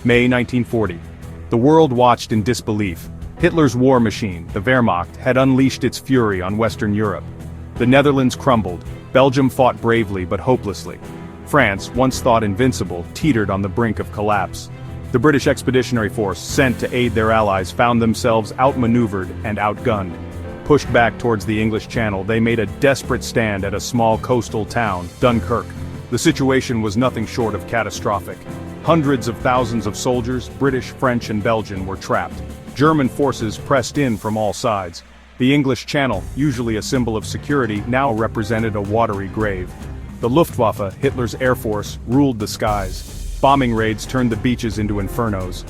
May 1940. The world watched in disbelief. Hitler's war machine, the Wehrmacht, had unleashed its fury on Western Europe. The Netherlands crumbled. Belgium fought bravely but hopelessly. France, once thought invincible, teetered on the brink of collapse. The British Expeditionary Force, sent to aid their allies, found themselves outmaneuvered and outgunned. Pushed back towards the English Channel, they made a desperate stand at a small coastal town, Dunkirk. The situation was nothing short of catastrophic. Hundreds of thousands of soldiers, British, French, and Belgian, were trapped. German forces pressed in from all sides. The English Channel, usually a symbol of security, now represented a watery grave. The Luftwaffe, Hitler's air force, ruled the skies. Bombing raids turned the beaches into infernos.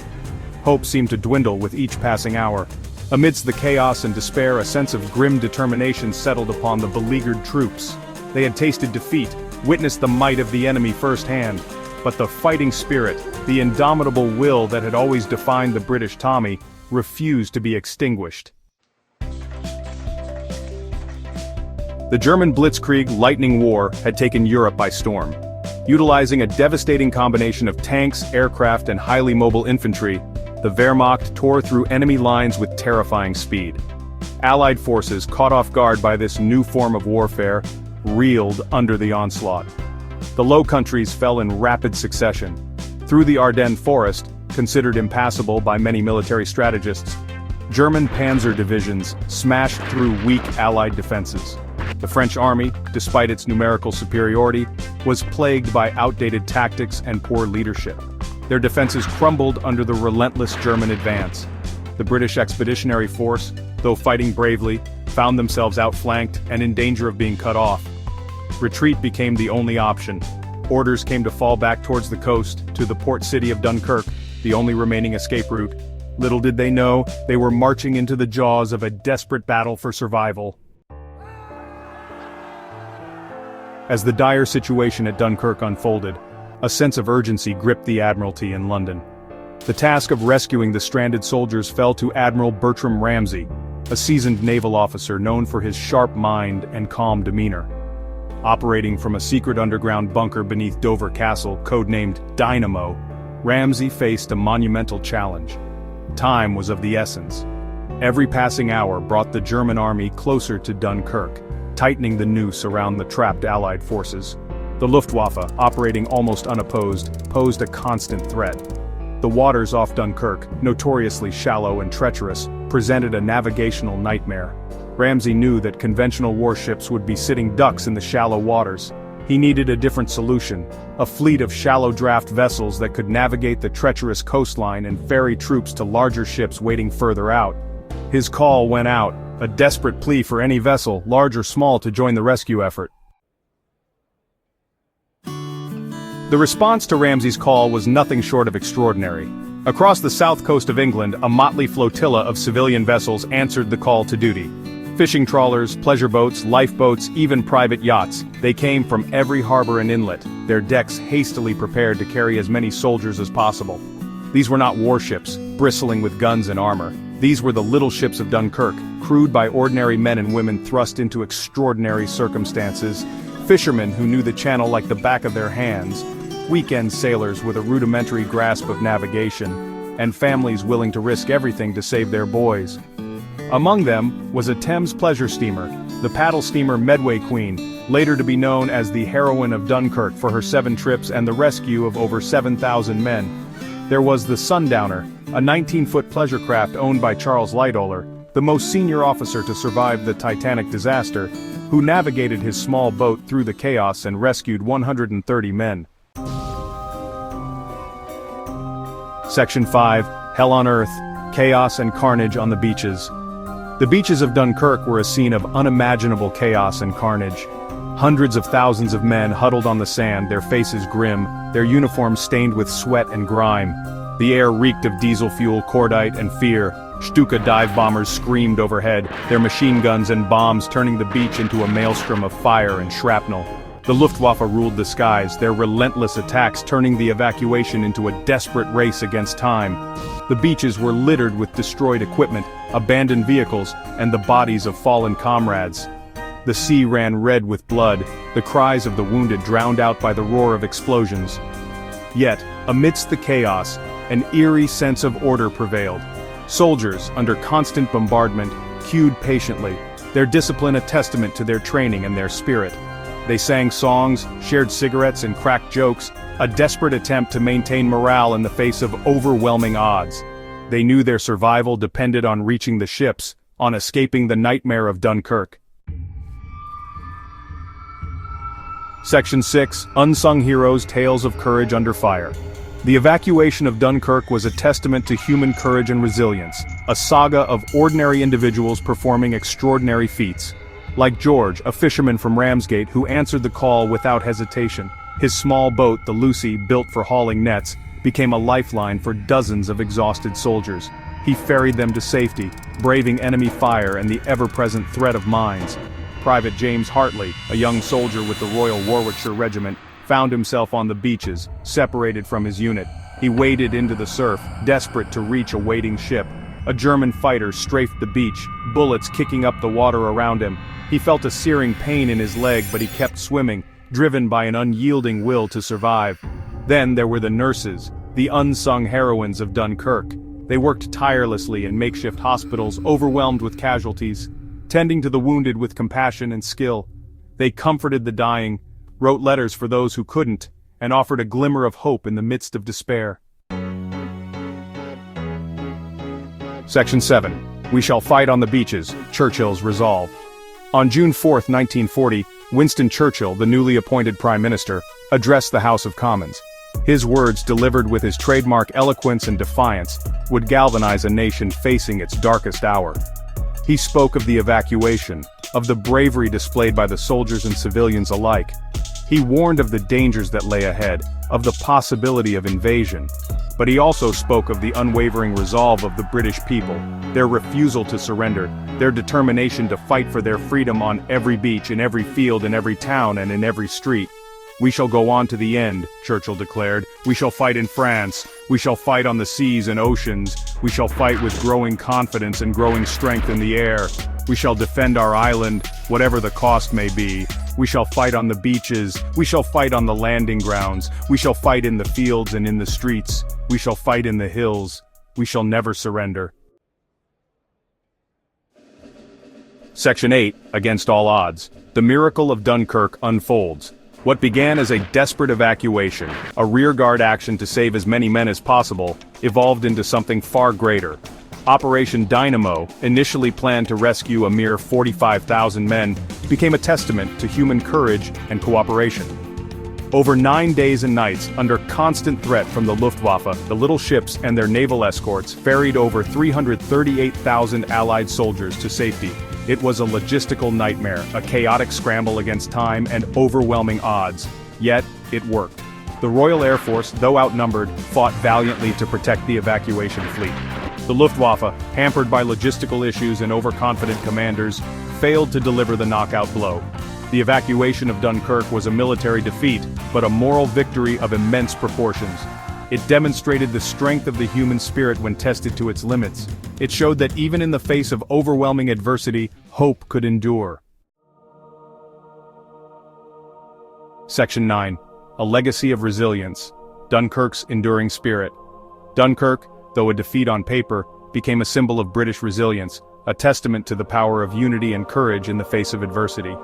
Hope seemed to dwindle with each passing hour. Amidst the chaos and despair, a sense of grim determination settled upon the beleaguered troops. They had tasted defeat, witnessed the might of the enemy firsthand. But the fighting spirit, the indomitable will that had always defined the British Tommy, refused to be extinguished. The German Blitzkrieg lightning war had taken Europe by storm. Utilizing a devastating combination of tanks, aircraft, and highly mobile infantry, the Wehrmacht tore through enemy lines with terrifying speed. Allied forces, caught off guard by this new form of warfare, reeled under the onslaught. The Low Countries fell in rapid succession. Through the Ardennes forest, considered impassable by many military strategists, German panzer divisions smashed through weak Allied defenses. The French army, despite its numerical superiority, was plagued by outdated tactics and poor leadership. Their defenses crumbled under the relentless German advance. The British Expeditionary Force, though fighting bravely, found themselves outflanked and in danger of being cut off. Retreat became the only option. Orders came to fall back towards the coast, to the port city of Dunkirk, the only remaining escape route. Little did they know, they were marching into the jaws of a desperate battle for survival. As the dire situation at Dunkirk unfolded, a sense of urgency gripped the Admiralty in London. The task of rescuing the stranded soldiers fell to Admiral Bertram Ramsay, a seasoned naval officer known for his sharp mind and calm demeanor. Operating from a secret underground bunker beneath Dover Castle, codenamed Dynamo, Ramsay faced a monumental challenge. Time was of the essence. Every passing hour brought the German army closer to Dunkirk, tightening the noose around the trapped Allied forces. The Luftwaffe, operating almost unopposed, posed a constant threat. The waters off Dunkirk, notoriously shallow and treacherous, presented a navigational nightmare. Ramsay knew that conventional warships would be sitting ducks in the shallow waters. He needed a different solution, a fleet of shallow draft vessels that could navigate the treacherous coastline and ferry troops to larger ships waiting further out. His call went out, a desperate plea for any vessel, large or small, to join the rescue effort. The response to Ramsay's call was nothing short of extraordinary. Across the south coast of England, a motley flotilla of civilian vessels answered the call to duty. Fishing trawlers, pleasure boats, lifeboats, even private yachts, they came from every harbor and inlet, their decks hastily prepared to carry as many soldiers as possible. These were not warships, bristling with guns and armor. These were the little ships of Dunkirk, crewed by ordinary men and women thrust into extraordinary circumstances, fishermen who knew the channel like the back of their hands, weekend sailors with a rudimentary grasp of navigation, and families willing to risk everything to save their boys. Among them was a Thames pleasure steamer, the paddle steamer Medway Queen, later to be known as the heroine of Dunkirk for her 7 trips and the rescue of over 7,000 men. There was the Sundowner, a 19-foot pleasure craft owned by Charles Lightoller, the most senior officer to survive the Titanic disaster, who navigated his small boat through the chaos and rescued 130 men. Section 5, Hell on Earth, Chaos and Carnage on the Beaches. The beaches of Dunkirk were a scene of unimaginable chaos and carnage. Hundreds of thousands of men huddled on the sand, their faces grim, their uniforms stained with sweat and grime. The air reeked of diesel fuel, cordite, and fear. Stuka dive bombers screamed overhead, their machine guns and bombs turning the beach into a maelstrom of fire and shrapnel. The Luftwaffe ruled the skies, their relentless attacks turning the evacuation into a desperate race against time. The beaches were littered with destroyed equipment, abandoned vehicles, and the bodies of fallen comrades. The sea ran red with blood, the cries of the wounded drowned out by the roar of explosions. Yet, amidst the chaos, An eerie sense of order prevailed. Soldiers, under constant bombardment, queued patiently, their discipline a testament to their training and their spirit. They sang songs, shared cigarettes and cracked jokes, a desperate attempt to maintain morale in the face of overwhelming odds. They knew their survival depended on reaching the ships, on escaping the nightmare of Dunkirk. Section 6, Unsung Heroes: Tales of Courage Under Fire. The evacuation of Dunkirk was a testament to human courage and resilience, a saga of ordinary individuals performing extraordinary feats. Like George, a fisherman from Ramsgate who answered the call without hesitation. His small boat, the Lucy, built for hauling nets, became a lifeline for dozens of exhausted soldiers. He ferried them to safety, braving enemy fire and the ever-present threat of mines. Private James Hartley, a young soldier with the Royal Warwickshire Regiment, found himself on the beaches, separated from his unit. He waded into the surf, desperate to reach a waiting ship. A German fighter strafed the beach, bullets kicking up the water around him. He felt a searing pain in his leg, but he kept swimming, driven by an unyielding will to survive. Then there were the nurses, the unsung heroines of Dunkirk. They worked tirelessly in makeshift hospitals, overwhelmed with casualties, tending to the wounded with compassion and skill. They comforted the dying, wrote letters for those who couldn't, and offered a glimmer of hope in the midst of despair. Section 7. We shall fight on the beaches, Churchill's resolve. On June 4, 1940, Winston Churchill, the newly appointed Prime Minister, addressed the House of Commons. His words, delivered with his trademark eloquence and defiance, would galvanize a nation facing its darkest hour. He spoke of the evacuation, of the bravery displayed by the soldiers and civilians alike. He warned of the dangers that lay ahead, of the possibility of invasion. But he also spoke of the unwavering resolve of the British people, their refusal to surrender, their determination to fight for their freedom on every beach, in every field, in every town, and in every street. We shall go on to the end, Churchill declared. We shall fight in France. We shall fight on the seas and oceans. We shall fight with growing confidence and growing strength in the air. We shall defend our island, whatever the cost may be. We shall fight on the beaches. We shall fight on the landing grounds. We shall fight in the fields and in the streets. We shall fight in the hills. We shall never surrender. Section 8, Against All Odds. The miracle of Dunkirk unfolds. What began as a desperate evacuation, a rearguard action to save as many men as possible, evolved into something far greater. Operation Dynamo, initially planned to rescue a mere 45,000 men, became a testament to human courage and cooperation. Over 9 days and nights, under constant threat from the Luftwaffe, the little ships and their naval escorts ferried over 338,000 Allied soldiers to safety. It was a logistical nightmare, a chaotic scramble against time and overwhelming odds. Yet, it worked. The Royal Air Force, though outnumbered, fought valiantly to protect the evacuation fleet. The Luftwaffe, hampered by logistical issues and overconfident commanders, failed to deliver the knockout blow. The evacuation of Dunkirk was a military defeat, but a moral victory of immense proportions. It demonstrated the strength of the human spirit when tested to its limits. It showed that even in the face of overwhelming adversity, hope could endure. Section 9. A Legacy of Resilience. Dunkirk's Enduring Spirit. Dunkirk, though a defeat on paper, became a symbol of British resilience, a testament to the power of unity and courage in the face of adversity.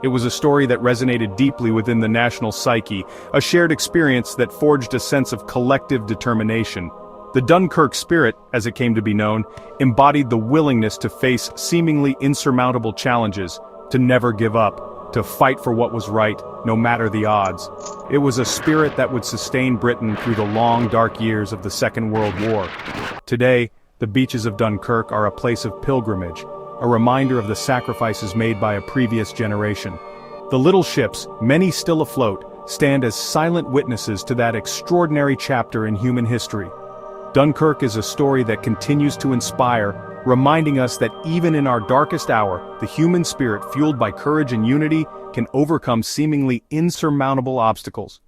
It was a story that resonated deeply within the national psyche, a shared experience that forged a sense of collective determination. The Dunkirk spirit, as it came to be known, embodied the willingness to face seemingly insurmountable challenges, to never give up, to fight for what was right, no matter the odds. It was a spirit that would sustain Britain through the long, dark years of the Second World War. Today, the beaches of Dunkirk are a place of pilgrimage, a reminder of the sacrifices made by a previous generation. The little ships, many still afloat, stand as silent witnesses to that extraordinary chapter in human history. Dunkirk is a story that continues to inspire, reminding us that even in our darkest hour, the human spirit fueled by courage and unity can overcome seemingly insurmountable obstacles.